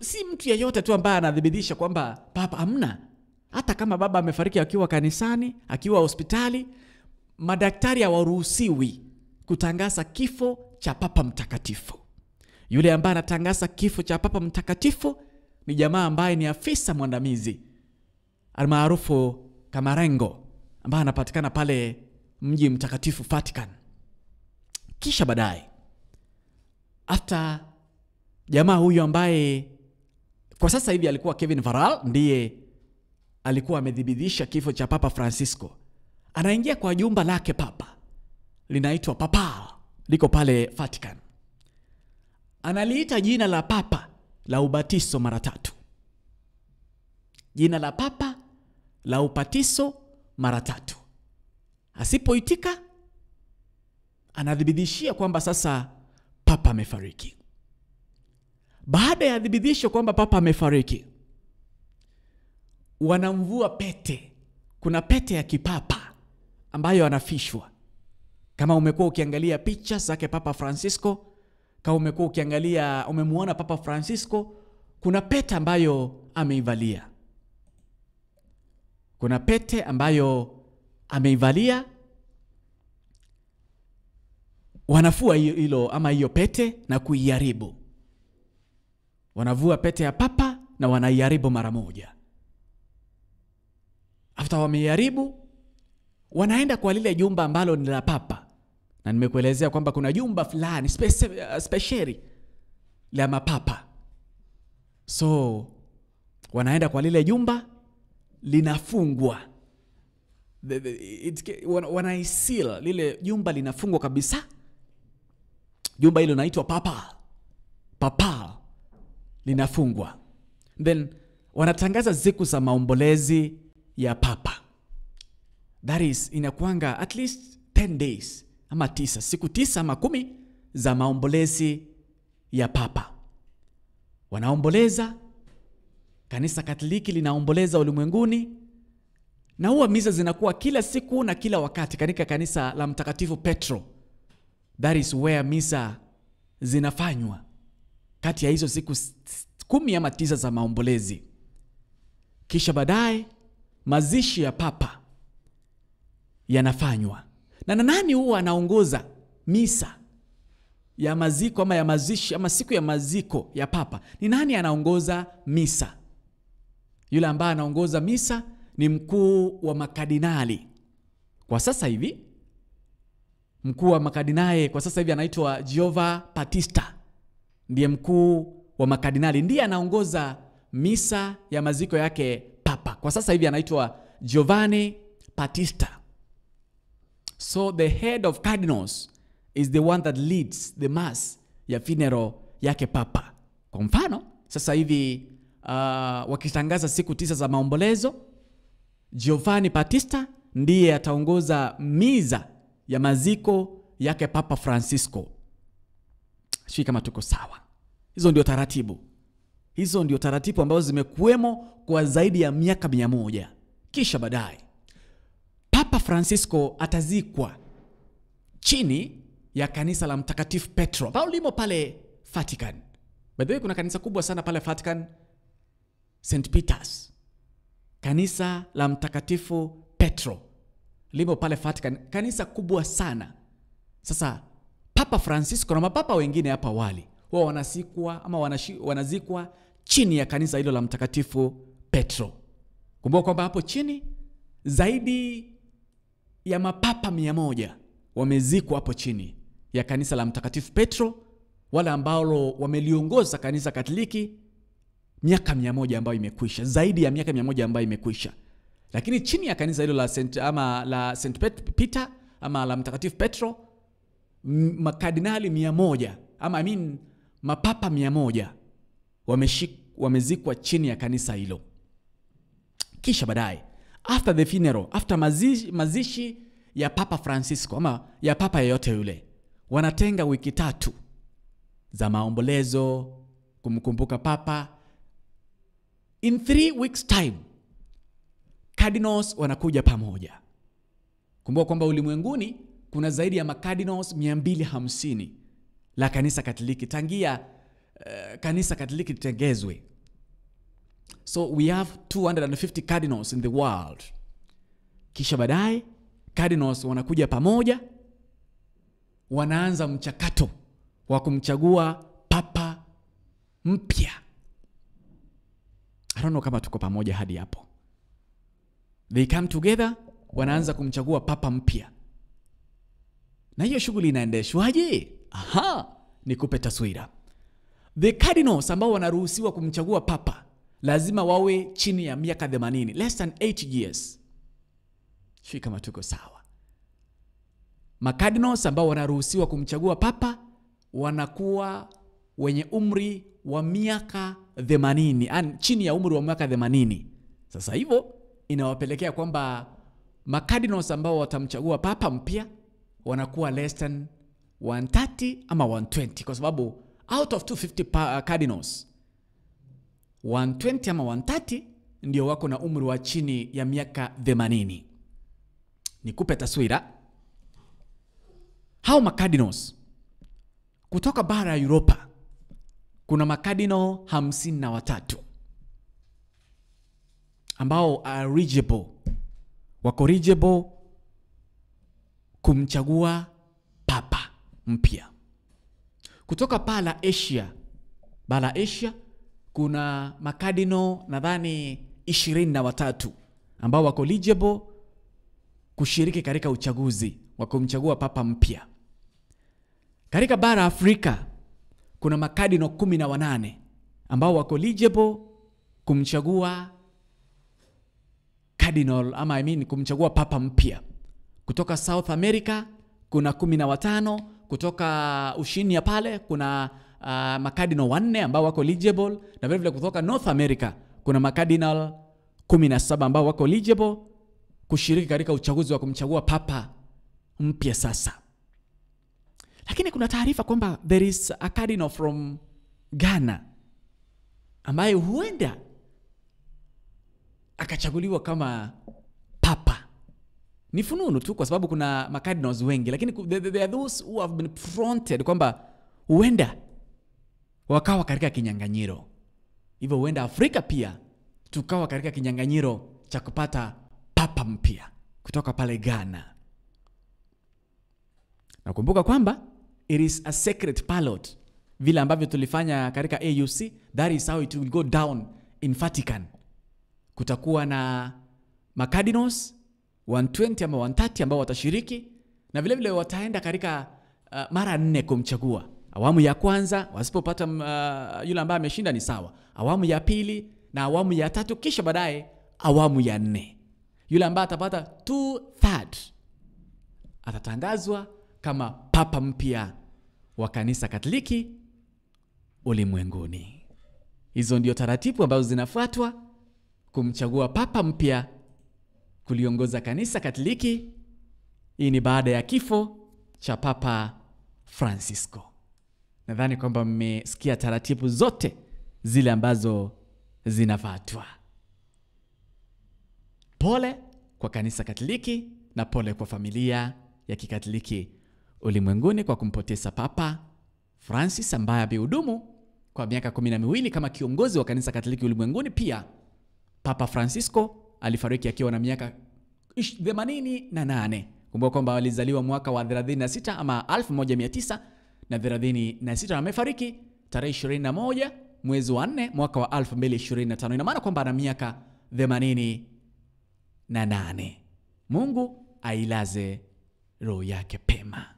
si mtu yeyote tu ambaye anadhibitisha kwamba papa amna. Hata kama baba amefariki akiwa kanisani, akiwa hospitali, madaktari hawaruhusiwi kutangaza kifo cha papa mtakatifu. Yule ambaye anatangaza kifo cha papa mtakatifu ni jamaa ambaye ni afisa mwandamizi almaarufu Camarlengo, ambaye anapatikana pale mji mtakatifu Vatican. Kisha baadaye, after jamaa huyo ambaye kwa sasa hivi alikuwa Kevin Farrell, ndiye alikuwa amedhibitisha kifo cha Papa Francisco, anaingia kwa jumba lake papa, linaitwa Papal, liko pale Vatican. Analiita jina la papa la ubatizo mara 3. Jina la papa la ubatizo mara 3. Asipoitika, anadhibitishia kwamba sasa papa amefariki. Baada ya dhibitisho kwamba papa amefariki, wanamvua pete. Kuna pete ya kipapa ambayo anafishwa. Kama umekuwa ukiangalia picha zake Papa Francisco, kama umekuwa ukiangalia, umemuona Papa Francisco, kuna pete ambayo ameivalia. Kuna pete ambayo ameivalia. Wanafua hilo ama hiyo pete na kuiharibu. Wanavua pete ya papa na wanaiharibu mara moja. After wameiharibu, wanaenda kwa lile jumba ambalo ni la papa. Na nimekuelezea kwamba kuna jumba fulani speciali la mapapa. So wanaenda kwa lile jumba, linafungwa. Wanaisil lile jumba, linafungwa kabisa. Jumba hilo linaitwa Papal. Linafungwa. Then wanatangaza siku za maombolezi ya papa. That is, inakuanga at least 10 days ama 9, siku 9 ama 10 za maombolezi ya papa. Wanaomboleza, kanisa Katoliki linaomboleza ulimwenguni, na huwa misa zinakuwa kila siku na kila wakati katika kanisa la Mtakatifu Petro. That is where misa zinafanywa kati ya hizo siku 10 ama 9 za maombolezi. Kisha baadaye mazishi ya papa yanafanywa. Na nani huwa anaongoza misa ya maziko ama ya mazishi ama siku ya maziko ya papa? Ni nani anaongoza misa? Yule ambaye anaongoza misa ni mkuu wa makardinali. Kwa sasa hivi mkuu wa makardinali kwa sasa hivi anaitwa Giovanni Battista. Ndiye mkuu wa makardinali, ndiye anaongoza misa ya maziko yake papa. Kwa sasa hivi anaitwa Giovanni Battista. So the head of cardinals is the one that leads the mass ya funeral yake papa. Kwa mfano, sasa hivi wakitangaza siku 9 za maombolezo, Giovanni Battista ndiye ataongoza misa ya maziko yake Papa Francisco. Sisi kama tuko sawa. Hizo ndio taratibu. Hizo ndio taratibu ambazo zimekuwemo kwa zaidi ya miaka 100. Kisha baadaye Papa Francisco atazikwa chini ya kanisa la Mtakatifu Petro, ambalo limo pale Vatican. By the way, kuna kanisa kubwa sana pale Vatican, St. Peter's. Kanisa la Mtakatifu Petro limo pale Vatican, kanisa kubwa sana. Sasa Papa Francisco na mapapa wengine hapa awali wao wanasikwa ama wanazikwa chini ya kanisa hilo la Mtakatifu Petro. Kumbuka kwamba hapo chini zaidi ya mapapa 100 wamezikwa hapo chini ya kanisa la Mtakatifu Petro, wale ambao wameliongoza kanisa Katoliki miaka 100 ambayo imekwisha, zaidi ya miaka 100 ambayo imekwisha. Lakini chini ya kanisa hilo la St. Peter ama la Mtakatifu Petro, makardinali 100 ama mapapa 100 wamezikwa chini ya kanisa hilo. Kisha baadaye, after the funeral, after mazishi ya Papa Francisco ama ya papa yeyote yule, wanatenga wiki 3 za maombolezo kumkumbuka papa. In 3 weeks time, cardinals wanakuja pamoja. Kumbuka kwamba ulimwenguni kuna zaidi ya macardinals 250 la kanisa Katoliki tangia kanisa Katoliki litengezwe. So we have 250 cardinals in the world. Kisha baadaye cardinals wanakuja pamoja, wanaanza mchakato wa kumchagua papa mpya. I don't know kama tuko pamoja hadi hapo. They come together, wanaanza kumchagua papa mpya. Na hiyo shughuli inaendeshwaje? Nikupe taswira. The cardinals ambao wanaruhusiwa kumchagua papa lazima wawe chini ya miaka 80, less than 8 years. Sio kama tuko sawa. Cardinals ambao wanaruhusiwa kumchagua papa wanakuwa wenye umri wa miaka 80, chini ya umri wa miaka 80. Sasa hivyo inawapelekea kwamba cardinals ambao watamchagua papa mpya wanakuwa less than 130 ama 120, kwa sababu out of 250 cardinals 120 ama 130 ndio wako na umri wa chini ya miaka 80. Nikupe taswira. Hao cardinals kutoka bara ya Europa kuna makardinal 53 ambao are eligible, wako eligible kumchagua papa mpya. Kutoka bara Asia kuna makardinal nadhani 23 ambao wako eligible kushiriki katika uchaguzi wa kumchagua papa mpya. Katika bara Afrika kuna makardinal 18 ambao wako eligible kumchagua kumchagua papa mpya. Kutoka South America kuna 15, kutoka Ushinia pale kuna makardinal 4 ambao wako eligible, na vile vile kutoka North America kuna makardinal 17 ambao wako eligible kushiriki katika uchaguzi wa kumchagua papa mpya sasa. Lakini kuna taarifa kwamba there is a cardinal from Ghana ambaye huenda akachaguliwa kama papa. Ni fununu tu kwa sababu kuna makardinals wengi, lakini there are those who have been fronted kwamba huenda wakawa katika kinyang'anyiro. Hivyo huenda Afrika pia tukawa katika kinyang'anyiro cha kupata papa mpya kutoka pale Ghana. Nakumbuka kwamba it is a secret ballot, vile ambavyo tulifanya katika AUC. That is how it will go down in Vatican. Kutakuwa na cardinals 120 ama 130 ambao watashiriki, na vile vile wataenda katika mara 4 kumchagua. Awamu ya kwanza wasipopata yule ambaye ameshinda ni sawa, awamu ya pili na awamu ya tatu, kisha baadaye awamu ya 4. Yule ambaye atapata 2/3 atatangazwa kama papa mpya wa kanisa Katoliki ulimwenguni. Hizo ndio taratibu ambazo zinafuatwa kumchagua papa mpya kuliongoza kanisa Katoliki. Hii ni baada ya kifo cha Papa Francisco. Nadhani kwamba mmesikia taratibu zote zile ambazo zinafuatwa. Pole kwa kanisa Katoliki na pole kwa familia ya Kikatoliki ulimwenguni kwa kumpoteza Papa Francis ambaye amehudumu kwa miaka 12 kama kiongozi wa kanisa Katoliki ulimwenguni. Pia Papa Francisco alifariki akiwa na miaka 88. Kumbuka kwamba alizaliwa mwaka wa 36 ama 1936 na amefariki tarehe 21 mwezi wa 4 mwaka wa 2025. Ina maana kwamba ana miaka 88. Mungu ailaze roho yake pema.